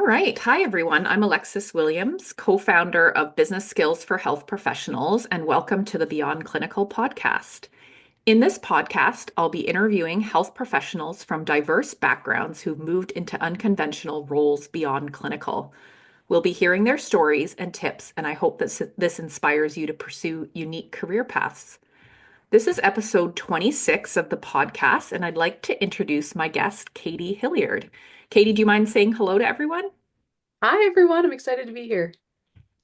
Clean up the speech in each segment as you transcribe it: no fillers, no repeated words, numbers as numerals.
right. Hi, everyone. I'm Alexis Williams, co-founder of Business Skills for Health Professionals, and welcome to the Beyond Clinical podcast. In this podcast, I'll be interviewing health professionals from diverse backgrounds who've moved into unconventional roles beyond clinical. We'll be hearing their stories and tips, and I hope that this inspires you to pursue unique career paths. This is episode 26 of the podcast, and I'd like to introduce my guest, Katie Hilliard. Katie, do you mind saying hello to everyone? Hi, everyone. I'm excited to be here.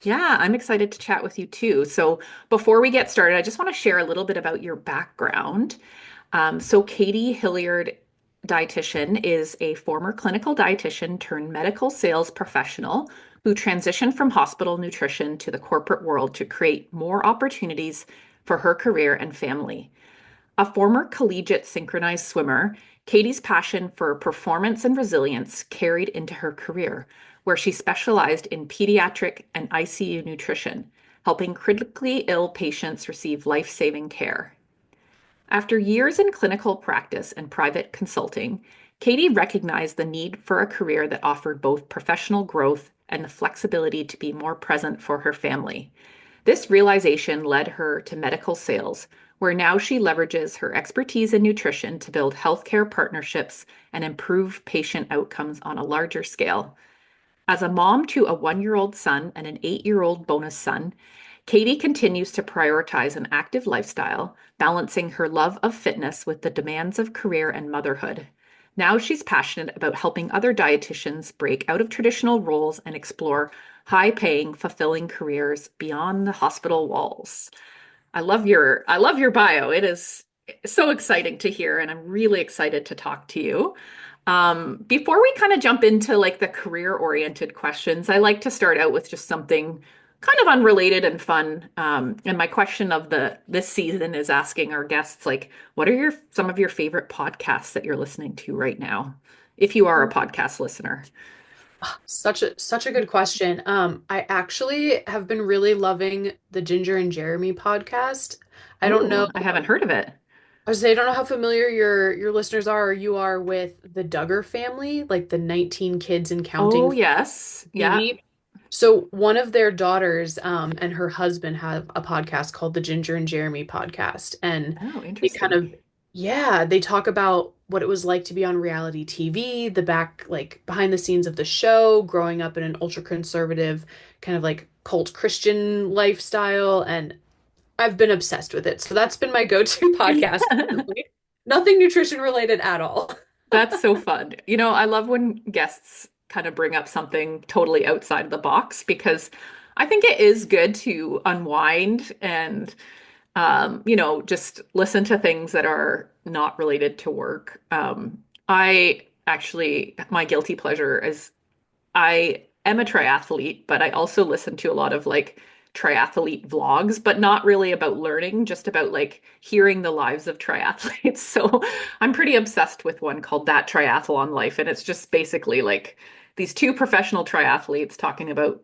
Yeah, I'm excited to chat with you too. So, before we get started, I just want to share a little bit about your background. Katie Hilliard, dietitian, is a former clinical dietitian turned medical sales professional who transitioned from hospital nutrition to the corporate world to create more opportunities for her career and family. A former collegiate synchronized swimmer, Katie's passion for performance and resilience carried into her career, where she specialized in pediatric and ICU nutrition, helping critically ill patients receive life-saving care. After years in clinical practice and private consulting, Katie recognized the need for a career that offered both professional growth and the flexibility to be more present for her family. This realization led her to medical sales, where now she leverages her expertise in nutrition to build healthcare partnerships and improve patient outcomes on a larger scale. As a mom to a 1-year-old son and an 8-year-old bonus son, Katie continues to prioritize an active lifestyle, balancing her love of fitness with the demands of career and motherhood. Now she's passionate about helping other dietitians break out of traditional roles and explore high-paying, fulfilling careers beyond the hospital walls. I love your bio. It is so exciting to hear, and I'm really excited to talk to you. Before we kind of jump into like the career-oriented questions, I like to start out with just something kind of unrelated and fun. And my question of the this season is asking our guests like, what are your some of your favorite podcasts that you're listening to right now, if you are a podcast listener? Such a good question. I actually have been really loving the Ginger and Jeremy podcast. I don't know. Oh, I haven't heard of it. I don't know how familiar your listeners are or you are with the Duggar family, like the 19 kids and Oh, counting yes. Yeah. TV. So one of their daughters and her husband have a podcast called the Ginger and Jeremy podcast, and Oh, they kind interesting. of yeah, they talk about what it was like to be on reality TV, the back like behind the scenes of the show, growing up in an ultra conservative kind of like cult Christian lifestyle, and I've been obsessed with it. So that's been my go-to podcast recently. Nothing nutrition related at all. That's so fun. I love when guests kind of bring up something totally outside of the box because I think it is good to unwind and just listen to things that are not related to work. I actually, my guilty pleasure is I am a triathlete, but I also listen to a lot of like triathlete vlogs, but not really about learning, just about like hearing the lives of triathletes. So I'm pretty obsessed with one called That Triathlon Life. And it's just basically like these two professional triathletes talking about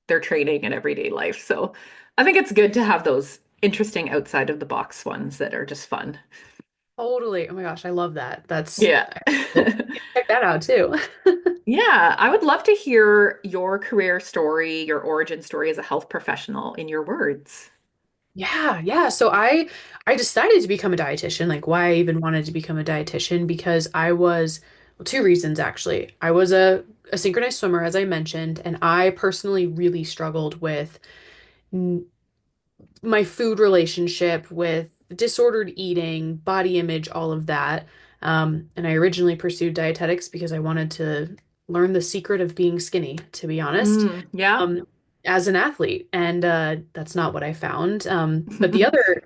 their training and everyday life. So I think it's good to have those interesting outside of the box ones that are just fun. Totally. Oh my gosh, I love that. Yeah. Check that out too. Yeah, I would love to hear your career story, your origin story as a health professional in your words. Yeah. So I decided to become a dietitian, like why I even wanted to become a dietitian because I was well, two reasons actually. I was a synchronized swimmer, as I mentioned, and I personally really struggled with n- my food relationship with disordered eating, body image, all of that. And I originally pursued dietetics because I wanted to learn the secret of being skinny, to be honest. Yeah. um, as an athlete, and that's not what I found. But the other,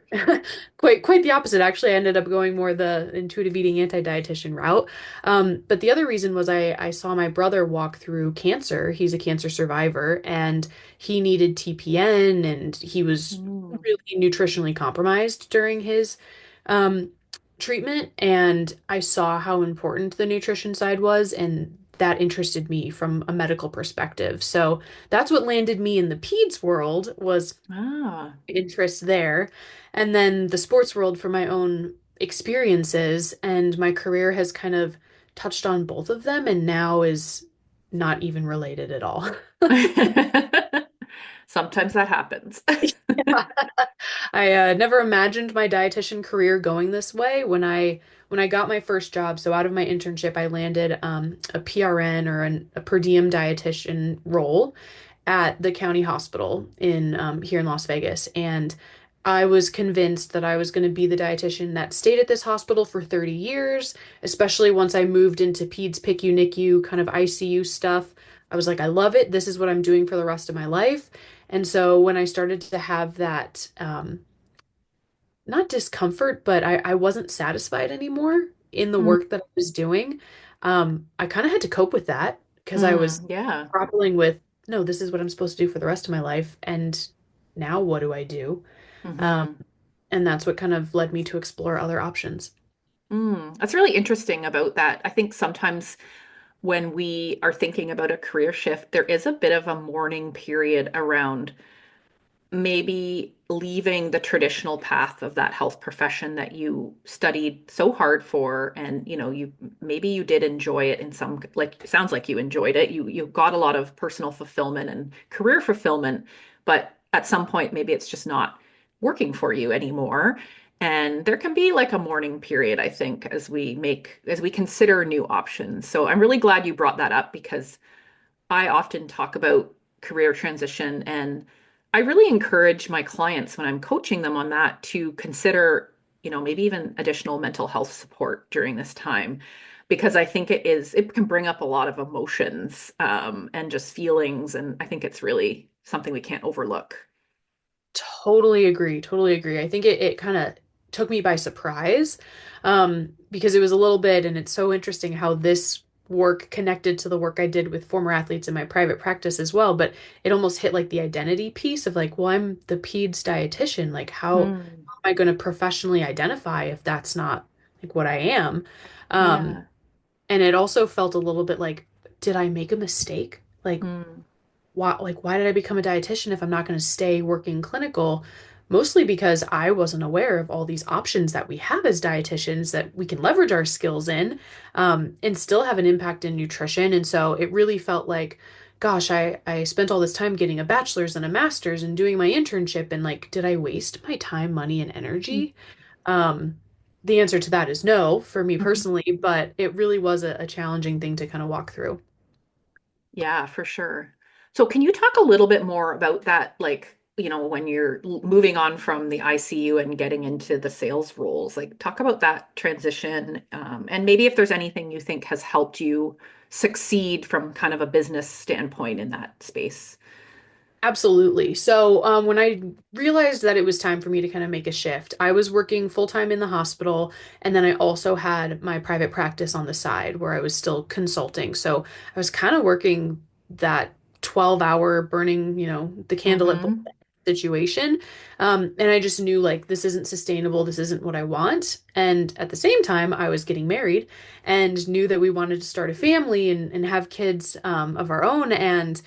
quite the opposite. Actually, I ended up going more the intuitive eating anti-dietitian route. But the other reason was I saw my brother walk through cancer. He's a cancer survivor, and he needed TPN, and he was Mm. really nutritionally compromised during his um, treatment. And I saw how important the nutrition side was, and that interested me from a medical perspective. So that's what landed me in the peds world was Ah. interest there. And then the sports world for my own experiences. And my career has kind of touched on both of them and now is not even related at all. Sometimes that happens. I never imagined my dietitian career going this way when I got my first job. So out of my internship, I landed a PRN or a per diem dietitian role at the county hospital in here in Las Vegas, and I was convinced that I was going to be the dietitian that stayed at this hospital for 30 years, especially once I moved into peds, PICU, NICU, kind of ICU stuff. I was like, I love it. This is what I'm doing for the rest of my life. And so when I started to have that, not discomfort, but I wasn't satisfied anymore in the Mm, work that I was doing, I kind of had to cope with that because I was yeah. grappling with, no, this is what I'm supposed to do for the rest of my life. And now what do I do? Um, Hmm. and that's what kind of led me to explore other options. That's really interesting about that. I think sometimes when we are thinking about a career shift, there is a bit of a mourning period around maybe leaving the traditional path of that health profession that you studied so hard for, and you maybe you did enjoy it in some, like, it sounds like you enjoyed it. You got a lot of personal fulfillment and career fulfillment, but at some point maybe it's just not working for you anymore. And there can be like a mourning period, I think, as we consider new options. So I'm really glad you brought that up because I often talk about career transition, and I really encourage my clients when I'm coaching them on that to consider, maybe even additional mental health support during this time, because I think it can bring up a lot of emotions, and just feelings. And I think it's really something we can't overlook. Totally agree. Totally agree. I think it kind of took me by surprise because it was a little bit, and it's so interesting how this work connected to the work I did with former athletes in my private practice as well. But it almost hit like the identity piece of like, well, I'm the peds dietitian. Like, how Mm, am I going to professionally identify if that's not like what I am? Um, yeah. and it also felt a little bit like, did I make a mistake? Mm, Why did I become a dietitian if I'm not going to stay working clinical? Mostly because I wasn't aware of all these options that we have as dietitians that we can leverage our skills in, and still have an impact in nutrition. And so it really felt like, gosh, I spent all this time getting a bachelor's and a master's and doing my internship, and like, did I waste my time, money, and energy? Um, the answer to that is no for me mhm. personally, but it really was a challenging thing to kind of walk through. Yeah, for sure. So can you talk a little bit more about that, like, when you're moving on from the ICU and getting into the sales roles, like talk about that transition, and maybe if there's anything you think has helped you succeed from kind of a business standpoint in that space. Absolutely. So, when I realized that it was time for me to kind of make a shift, I was working full time in the hospital, and then I also had my private practice on the side where I was still consulting. So, I was kind of working that 12-hour burning, the candle at both Mm-hmm. ends situation. And I just knew like this isn't sustainable. This isn't what I want. And at the same time, I was getting married and knew that we wanted to start a family and have kids of our own. And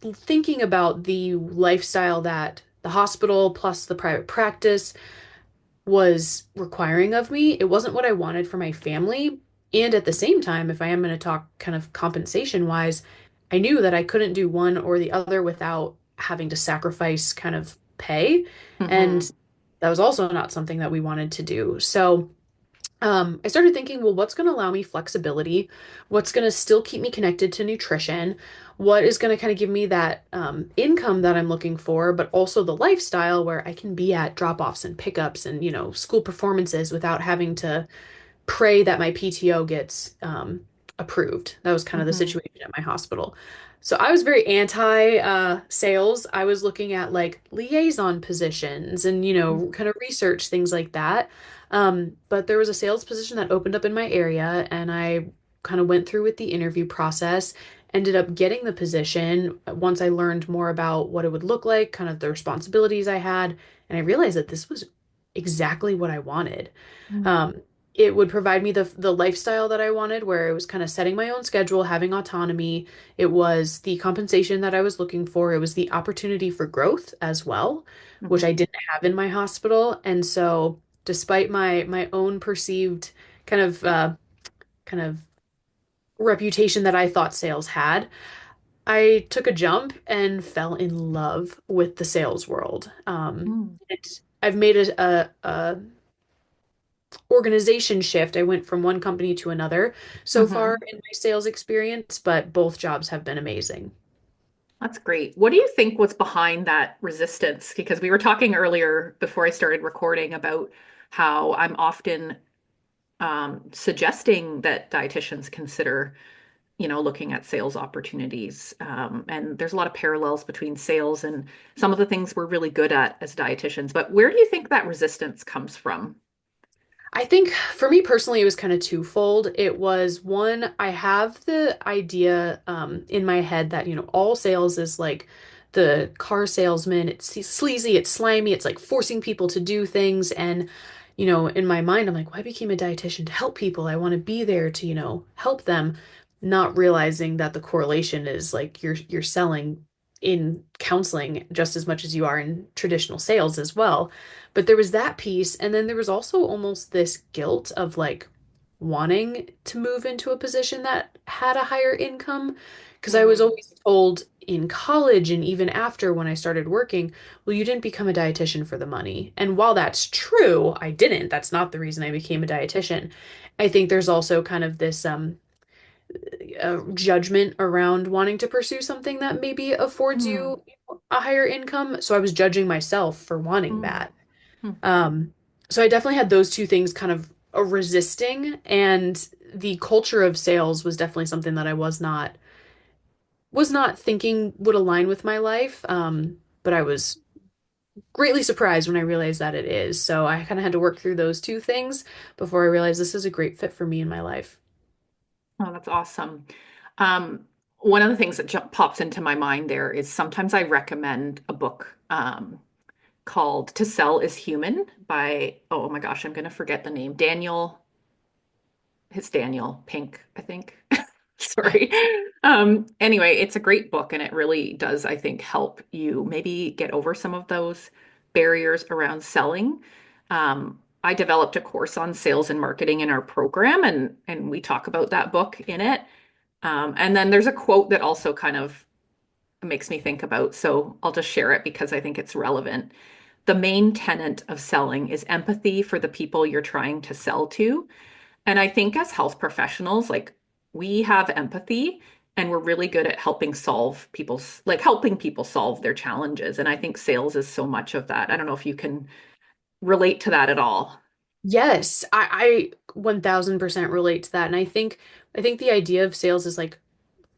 thinking about the lifestyle that the hospital plus the private practice was requiring of me, it wasn't what I wanted for my family. And at the same time, if I am going to talk kind of compensation wise, I knew that I couldn't do one or the other without having to sacrifice kind of pay. And Mm-hmm. that was also not something that we wanted to do. So, I started thinking, well, what's going to allow me flexibility? What's going to still keep me connected to nutrition? What is going to kind of give me that income that I'm looking for, but also the lifestyle where I can be at drop-offs and pickups and, school performances without having to pray that my PTO gets approved. That was kind of the Mm-hmm. situation at my hospital. So I was very anti sales. I was looking at like liaison positions and, kind of research things like that. But there was a sales position that opened up in my area, and I kind of went through with the interview process, ended up getting the position once I learned more about what it would look like, kind of the responsibilities I had, and I realized that this was exactly what I wanted. Mm-hmm. Um, it would provide me the lifestyle that I wanted, where it was kind of setting my own schedule, having autonomy. It was the compensation that I was looking for. It was the opportunity for growth as well, which I Mm-hmm. didn't have in my hospital. And so, despite my own perceived kind of kind of reputation that I thought sales had, I took a jump and fell in love with the sales world. Mm. I've made a organization shift. I went from one company to another so far Hmm. in my sales experience, but both jobs have been amazing. That's great. What do you think was behind that resistance? Because we were talking earlier before I started recording about how I'm often suggesting that dietitians consider, looking at sales opportunities. And there's a lot of parallels between sales and some of the things we're really good at as dietitians. But where do you think that resistance comes from? I think for me personally, it was kind of twofold. It was one, I have the idea in my head that, all sales is like the car salesman. It's sleazy, it's slimy, it's like forcing people to do things. And, in my mind, I'm like, well, I became a dietitian to help people. I want to be there to, help them, not realizing that the correlation is like you're selling in counseling just as much as you are in traditional sales as well. But there was that piece, and then there was also almost this guilt of like wanting to move into a position that had a higher income. Because I was Mm, always told in college and even after when I started working, well, you didn't become a dietitian for the money. And while that's true, I didn't. That's not the reason I became a dietitian. I think there's also kind of this judgment around wanting to pursue something that maybe affords mm, you a higher income. So I was judging myself for wanting mm, that. mm, Um, so I definitely had those two things kind of a resisting, and the culture of sales was definitely something that I was not thinking would align with my life. But I was greatly surprised when I realized that it is. So I kind of had to work through those two things before I realized this is a great fit for me in my life. Oh, that's awesome. Um, One of the things that pops into my mind there is sometimes I recommend a book called To Sell is Human by, oh my gosh, I'm going to forget the name. It's Daniel Pink, I think. Sorry. Anyway, it's a great book and it really does, I think, help you maybe get over some of those barriers around selling. I developed a course on sales and marketing in our program and we talk about that book in it. And then there's a quote that also kind of makes me think about, so I'll just share it because I think it's relevant. The main tenet of selling is empathy for the people you're trying to sell to. And I think as health professionals, like we have empathy and we're really good at helping people solve their challenges. And I think sales is so much of that. I don't know if you can relate to that at all. Yes, I 1000% relate to that. And I think the idea of sales is like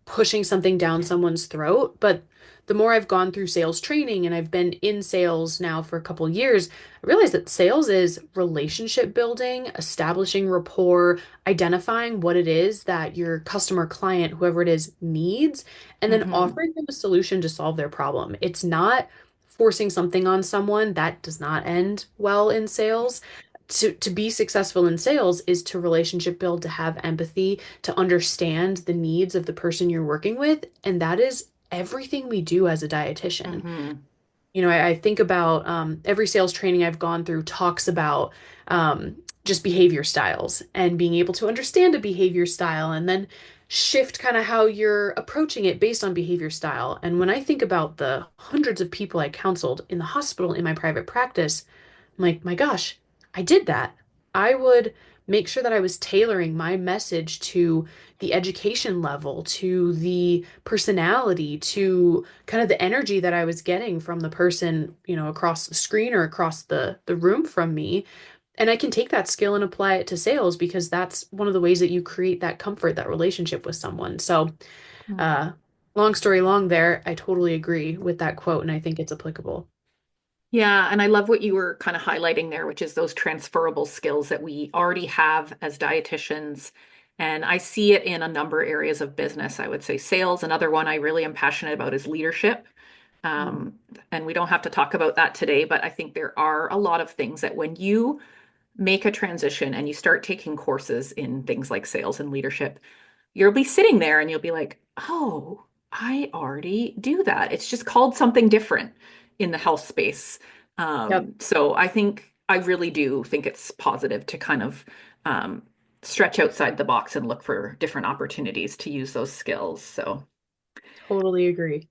pushing something down someone's throat. But the more I've gone through sales training and I've been in sales now for a couple years, I realize that sales is relationship building, establishing rapport, identifying what it is that your customer, client, whoever it is, needs, and then Hmm. offering them a solution to solve their problem. It's not forcing something on someone. That does not end well in sales. To be successful in sales is to relationship build, to have empathy, to understand the needs of the person you're working with. And that is everything we do as a dietitian. Hmm. I think about every sales training I've gone through talks about just behavior styles and being able to understand a behavior style and then shift kind of how you're approaching it based on behavior style. And when I think about the hundreds of people I counseled in the hospital in my private practice, I'm like, my gosh, I did that. I would make sure that I was tailoring my message to the education level, to the personality, to kind of the energy that I was getting from the person, across the screen or across the room from me. And I can take that skill and apply it to sales because that's one of the ways that you create that comfort, that relationship with someone. So, uh, long story long there, I totally agree with that quote and I think it's applicable. Yeah, and I love what you were kind of highlighting there, which is those transferable skills that we already have as dietitians. And I see it in a number of areas of business. I would say sales. Another one I really am passionate about is leadership. Mm. Um, and we don't have to talk about that today, but I think there are a lot of things that when you make a transition and you start taking courses in things like sales and leadership, you'll be sitting there and you'll be like, oh, I already do that. It's just called something different in the health space. Yep. So I really do think it's positive to kind of um, stretch outside the box and look for different opportunities to use those skills. So, Totally agree.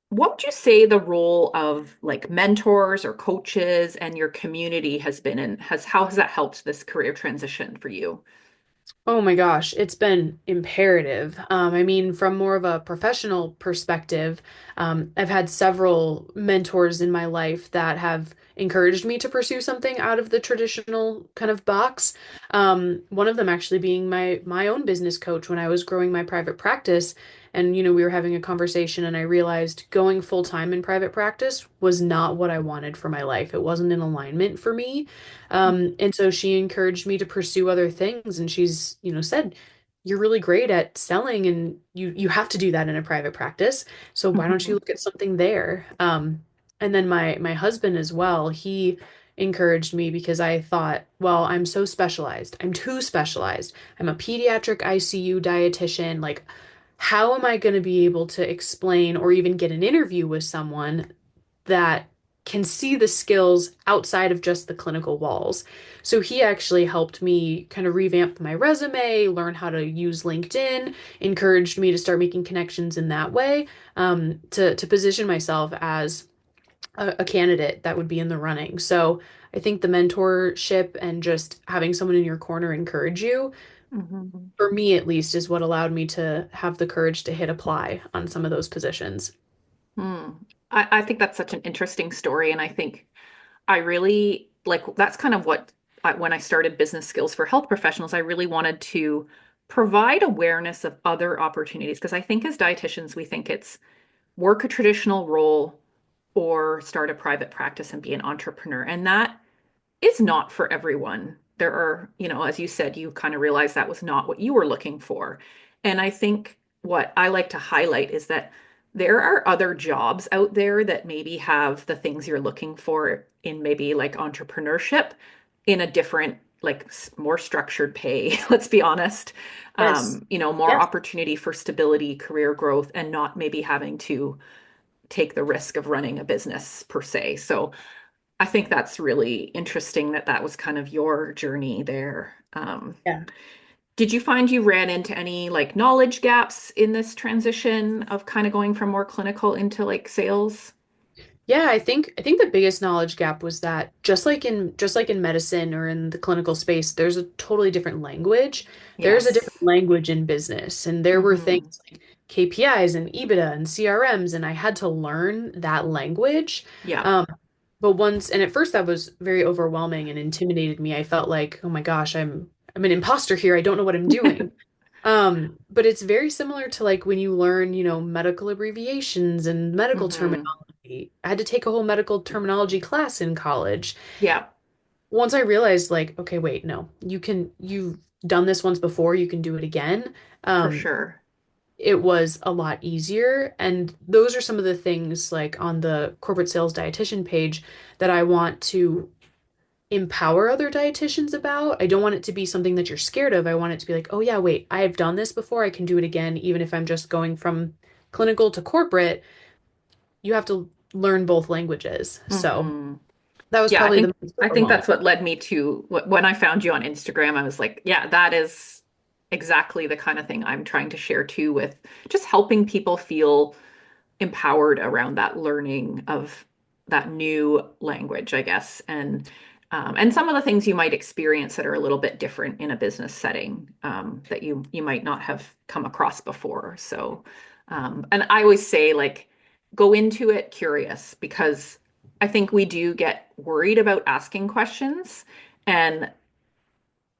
what would you say the role of like mentors or coaches and your community has been and how has that helped this career transition for you? Oh my gosh, it's been imperative. I mean, from more of a professional perspective, I've had several mentors in my life that have encouraged me to pursue something out of the traditional kind of box. One of them actually being my own business coach when I was growing my private practice. And, we were having a conversation, and I realized going full time in private practice was not what I wanted for my life. It wasn't in alignment for me. And so she encouraged me to pursue other things. And she's, said, you're really great at selling and you have to do that in a private practice. So why don't you Mhm. look at something there? And then my husband as well, he encouraged me because I thought, well, I'm so specialized. I'm too specialized. I'm a pediatric ICU dietitian. Like, how am I going to be able to explain or even get an interview with someone that can see the skills outside of just the clinical walls? So he actually helped me kind of revamp my resume, learn how to use LinkedIn, encouraged me to start making connections in that way, to position myself as a candidate that would be in the running. So I think the mentorship and just having someone in your corner encourage you, Mhm. for me at least, is what allowed me to have the courage to hit apply on some of those positions. Hmm. I think that's such an interesting story. And I think I really like that's kind of what when I started business skills for health professionals, I really wanted to provide awareness of other opportunities because I think as dietitians, we think it's work a traditional role or start a private practice and be an entrepreneur. And that is not for everyone. There are, as you said, you kind of realize that was not what you were looking for. And I think what I like to highlight is that there are other jobs out there that maybe have the things you're looking for in maybe like entrepreneurship in a different, like more structured pay, let's be honest. Yes. More Yes. opportunity for stability, career growth, and not maybe having to take the risk of running a business per se. So I think that's really interesting that that was kind of your journey there. Yeah. Did you find you ran into any like knowledge gaps in this transition of kind of going from more clinical into like sales? Yeah, I think the biggest knowledge gap was that just like in medicine or in the clinical space, there's a totally different language. There's a different Yes. language in business, and there were Hmm. things like KPIs and EBITDA and CRMs, and I had to learn that language. Yeah, Um, but once, and at first that was very overwhelming and intimidated me. I felt like, oh my gosh, I'm an imposter here. I don't know what I'm doing. But it's very similar to like when you learn, medical abbreviations and medical hmm, terminology. I had to take a whole medical terminology class in college. yeah, Once I realized like, okay, wait, no, you've done this once before, you can do it again. for Um, sure. it was a lot easier. And those are some of the things like on the corporate sales dietitian page that I want to empower other dietitians about. I don't want it to be something that you're scared of. I want it to be like, oh yeah, wait, I have done this before. I can do it again, even if I'm just going from clinical to corporate. You have to learn both languages. So Hmm. that was Yeah, I probably the think most I think overwhelming. that's what led me to when I found you on Instagram, I was like, yeah, that is exactly the kind of thing I'm trying to share too with just helping people feel empowered around that learning of that new language, I guess, and some of the things you might experience that are a little bit different in a business setting that you might not have come across before. So, and I always say like go into it curious because I think we do get worried about asking questions, and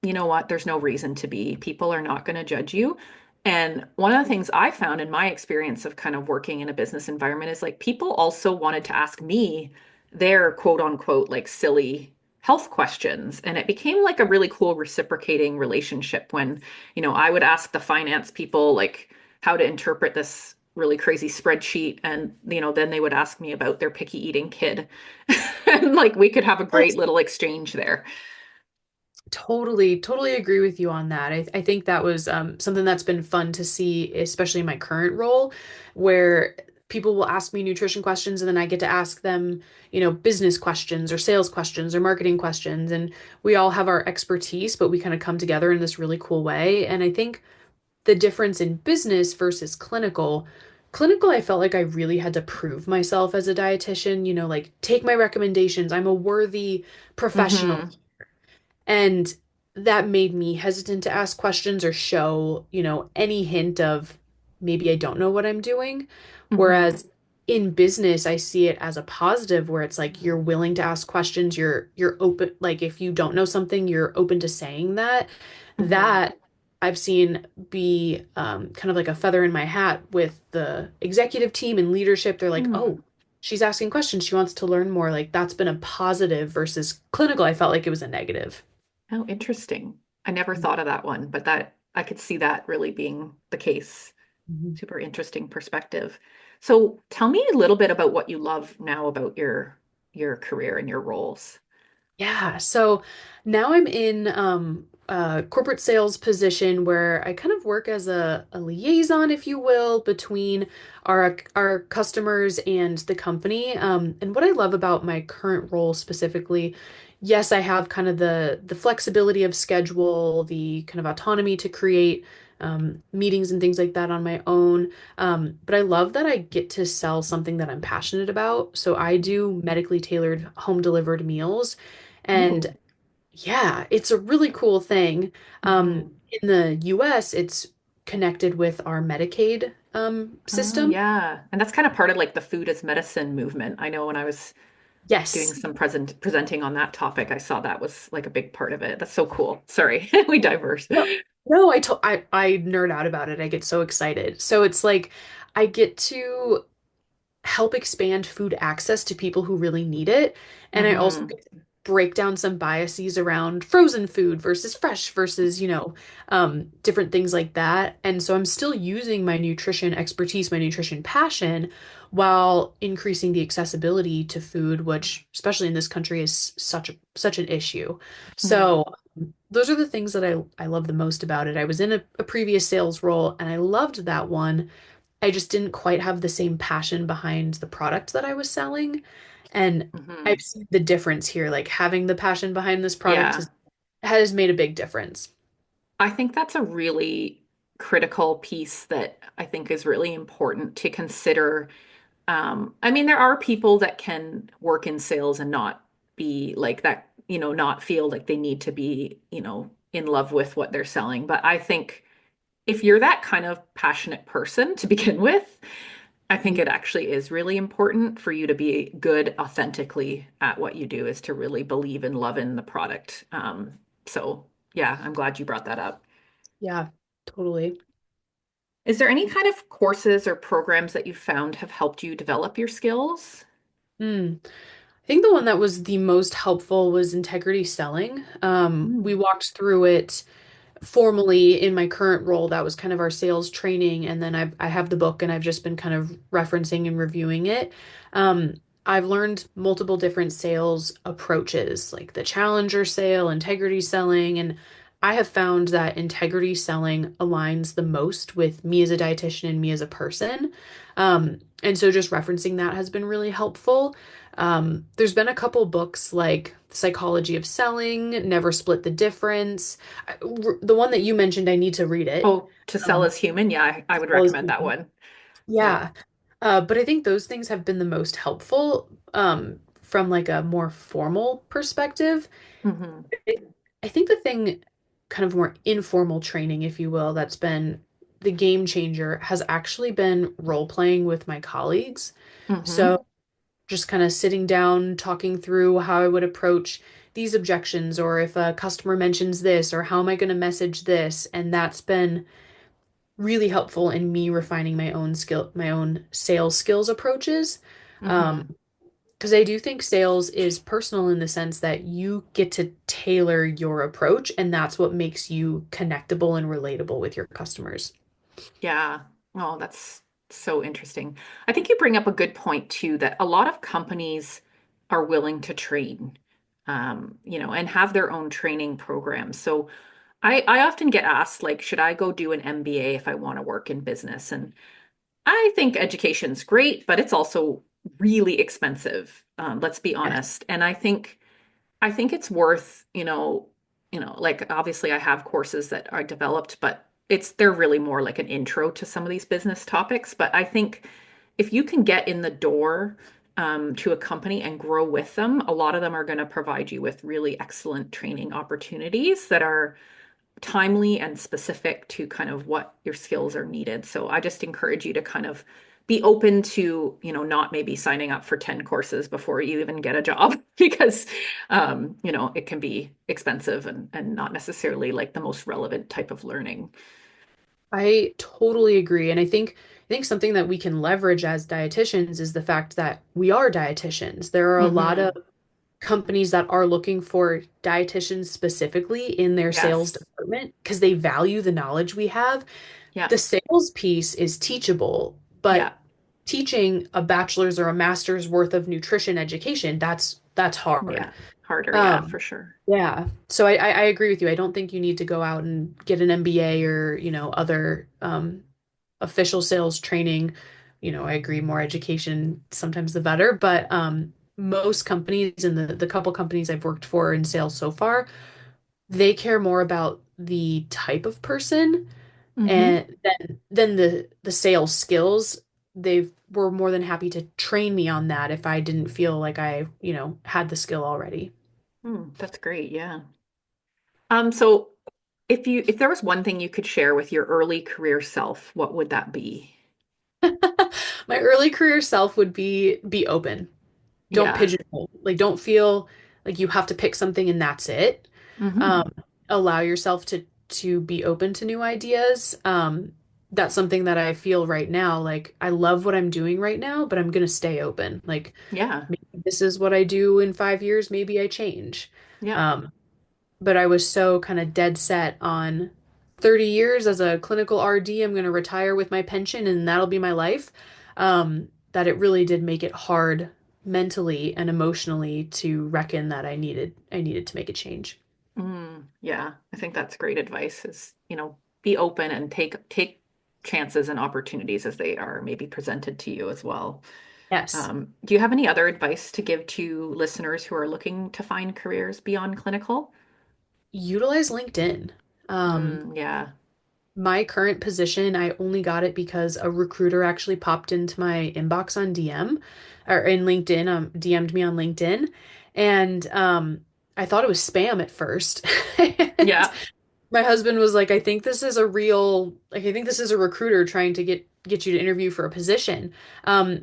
you know what? There's no reason to be. People are not going to judge you. And one of the things I found in my experience of kind of working in a business environment is like people also wanted to ask me their quote unquote like silly health questions. And it became like a really cool reciprocating relationship when, I would ask the finance people like how to interpret this really crazy spreadsheet. And, then they would ask me about their picky eating kid. And like we could have a great Yes. little exchange there. Totally, totally agree with you on that. I think that was something that's been fun to see, especially in my current role, where people will ask me nutrition questions and then I get to ask them, business questions or sales questions or marketing questions. And we all have our expertise, but we kind of come together in this really cool way. And I think the difference in business versus clinical, I felt like I really had to prove myself as a dietitian, like take my recommendations. I'm a worthy professional. Mm-hmm. And that made me hesitant to ask questions or show, any hint of maybe I don't know what I'm doing. Mm-hmm. Whereas in business, I see it as a positive where it's like you're willing to ask questions, you're open, like if you don't know something, you're open to saying that. Mm-hmm. That I've seen be kind of like a feather in my hat with the executive team and leadership. They're like, Mm. oh, she's asking questions. She wants to learn more. Like that's been a positive versus clinical. I felt like it was a negative. Oh, interesting. I never thought of that one, but that I could see that really being the case. Mhm. Super interesting perspective. So tell me a little bit about what you love now about your career and your roles. Yeah, so now I'm in a corporate sales position where I kind of work as a liaison, if you will, between our customers and the company. And what I love about my current role specifically, yes, I have kind of the flexibility of schedule, the kind of autonomy to create meetings and things like that on my own. But I love that I get to sell something that I'm passionate about. So I do medically tailored home delivered meals. And Oh. yeah, it's a really cool thing. Hmm. In the US, it's connected with our Medicaid Oh, system. yeah. And that's kind of part of like the food as medicine movement. I know when I was doing Yes. some presenting on that topic, I saw that was like a big part of it. That's so cool. Sorry, we diverse. No, no, I nerd out about it. I get so excited. So it's like I get to help expand food access to people who really need it. And I also Hmm. get to break down some biases around frozen food versus fresh versus, different things like that. And so I'm still using my nutrition expertise, my nutrition passion, while increasing the accessibility to food, which, especially in this country, is such an issue. Hmm. So those are the things that I love the most about it. I was in a previous sales role and I loved that one. I just didn't quite have the same passion behind the product that I was selling. And I've Hmm. seen the difference here. Like having the passion behind this product Yeah. has made a big difference. I think that's a really critical piece that I think is really important to consider. I mean, there are people that can work in sales and not be like that, not feel like they need to be, in love with what they're selling. But I think if you're that kind of passionate person to begin with, I think it actually is really important for you to be good authentically at what you do, is to really believe and love in the product. So yeah, I'm glad you brought that up. Yeah, totally. Is there any kind of courses or programs that you found have helped you develop your skills? Mm. I think the one that was the most helpful was integrity selling. We Mm. walked through it formally in my current role. That was kind of our sales training, and then I have the book and I've just been kind of referencing and reviewing it. um, I've learned multiple different sales approaches like the challenger sale, integrity selling, and I have found that integrity selling aligns the most with me as a dietitian and me as a person. And so just referencing that has been really helpful. There's been a couple books like Psychology of Selling, Never Split the Difference. The one that you mentioned, I need to read it. Oh, to sell as human? Yeah, I would Well as recommend that one. Yeah. Yeah. But I think those things have been the most helpful from like a more formal perspective. Hmm. I think the thing, kind of more informal training, if you will, that's been the game changer has actually been role playing with my colleagues. Hmm. So just kind of sitting down, talking through how I would approach these objections, or if a customer mentions this, or how am I going to message this? And that's been really helpful in me refining my own sales skills approaches. Hmm. Because I do think sales is personal in the sense that you get to tailor your approach, and that's what makes you connectable and relatable with your customers. Yeah. Oh, that's so interesting. I think you bring up a good point too, that a lot of companies are willing to train, and have their own training programs. So I often get asked, like, should I go do an MBA if I want to work in business? And I think education's great, but it's also really expensive. Let's be Yes. honest. And I think it's worth, like obviously I have courses that are developed, but they're really more like an intro to some of these business topics. But I think if you can get in the door to a company and grow with them, a lot of them are going to provide you with really excellent training opportunities that are timely and specific to kind of what your skills are needed. So I just encourage you to kind of be open to, not maybe signing up for 10 courses before you even get a job because, it can be expensive and not necessarily like the most relevant type of learning. I totally agree. And I think something that we can leverage as dietitians is the fact that we are dietitians. There are a lot of Hmm. companies that are looking for dietitians specifically in their sales Yes. department because they value the knowledge we have. Yeah. The sales piece is teachable, but Yeah. teaching a bachelor's or a master's worth of nutrition education, that's hard. Yeah. Harder. Yeah, Um, for sure. yeah. So I agree with you. I don't think you need to go out and get an MBA or, other official sales training. I agree more education sometimes the better, but most companies and the couple companies I've worked for in sales so far, they care more about the type of person Hmm. and then the sales skills. They were more than happy to train me on that if I didn't feel like I, had the skill already. That's great. Yeah. So if there was one thing you could share with your early career self, what would that be? My early career self would be open. Don't Yeah. pigeonhole. Like don't feel like you have to pick something and that's it. Hmm. Um, Allow yourself to be open to new ideas. That's something that I feel right now. Like I love what I'm doing right now, but I'm gonna stay open. Like Yeah. maybe this is what I do in 5 years, maybe I change. Yeah. Um, but I was so kind of dead set on 30 years as a clinical RD. I'm going to retire with my pension and that'll be my life. That it really did make it hard mentally and emotionally to reckon that I needed to make a change. Yeah. I think that's great advice is, be open and take chances and opportunities as they are maybe presented to you as well. Yes. Do you have any other advice to give to listeners who are looking to find careers beyond clinical? Utilize LinkedIn. Um, Yeah. my current position, I only got it because a recruiter actually popped into my inbox on DM or in LinkedIn, DM'd me on LinkedIn. And I thought it was spam at first. And Yeah. my husband was like, I think this is a real, like, I think this is a recruiter trying to get you to interview for a position.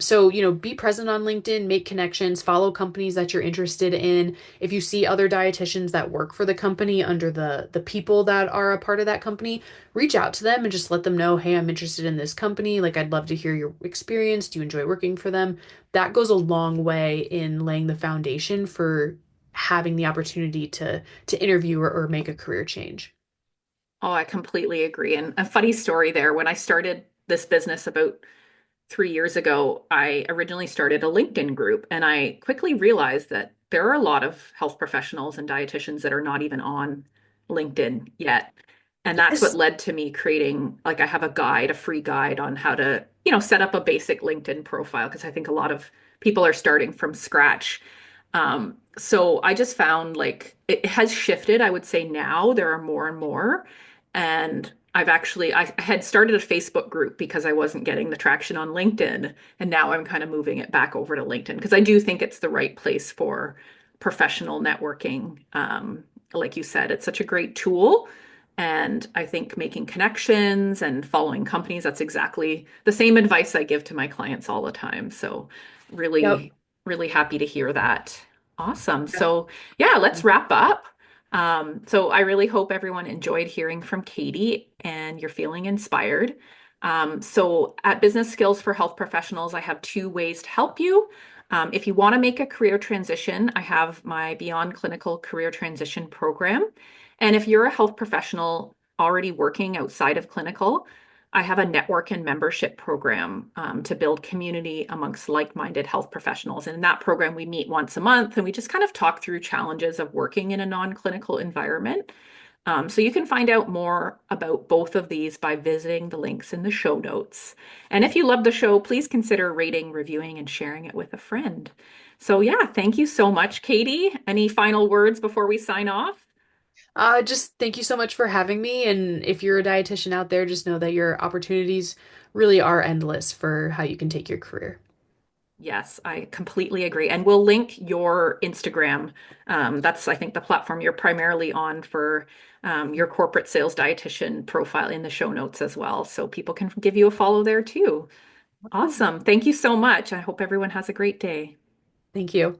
So, be present on LinkedIn, make connections, follow companies that you're interested in. If you see other dietitians that work for the company under the people that are a part of that company, reach out to them and just let them know, hey, I'm interested in this company. Like, I'd love to hear your experience. Do you enjoy working for them? That goes a long way in laying the foundation for having the opportunity to interview or make a career change. Oh, I completely agree. And a funny story there, when I started this business about 3 years ago, I originally started a LinkedIn group, and I quickly realized that there are a lot of health professionals and dietitians that are not even on LinkedIn yet. And that's what Yes. led to me creating, like, I have a guide, a free guide on how to, set up a basic LinkedIn profile because I think a lot of people are starting from scratch. So I just found like it has shifted. I would say now there are more and more. And I had started a Facebook group because I wasn't getting the traction on LinkedIn. And now I'm kind of moving it back over to LinkedIn because I do think it's the right place for professional networking. Like you said, it's such a great tool. And I think making connections and following companies, that's exactly the same advice I give to my clients all the time. So Yep. really, really happy to hear that. Awesome. So yeah, let's wrap up. So I really hope everyone enjoyed hearing from Katie and you're feeling inspired. So at Business Skills for Health Professionals, I have two ways to help you. If you want to make a career transition, I have my Beyond Clinical Career Transition program. And if you're a health professional already working outside of clinical, I have a network and membership program to build community amongst like-minded health professionals. And in that program, we meet once a month and we just kind of talk through challenges of working in a non-clinical environment. So you can find out more about both of these by visiting the links in the show notes. And if you love the show, please consider rating, reviewing, and sharing it with a friend. So yeah, thank you so much, Katie. Any final words before we sign off? Just thank you so much for having me. And if you're a dietitian out there, just know that your opportunities really are endless for how you can take your career. Yes, I completely agree. And we'll link your Instagram. That's, I think, the platform you're primarily on for your corporate sales dietitian profile in the show notes as well. So people can give you a follow there too. Awesome. Awesome. Thank you so much. I hope everyone has a great day. Thank you.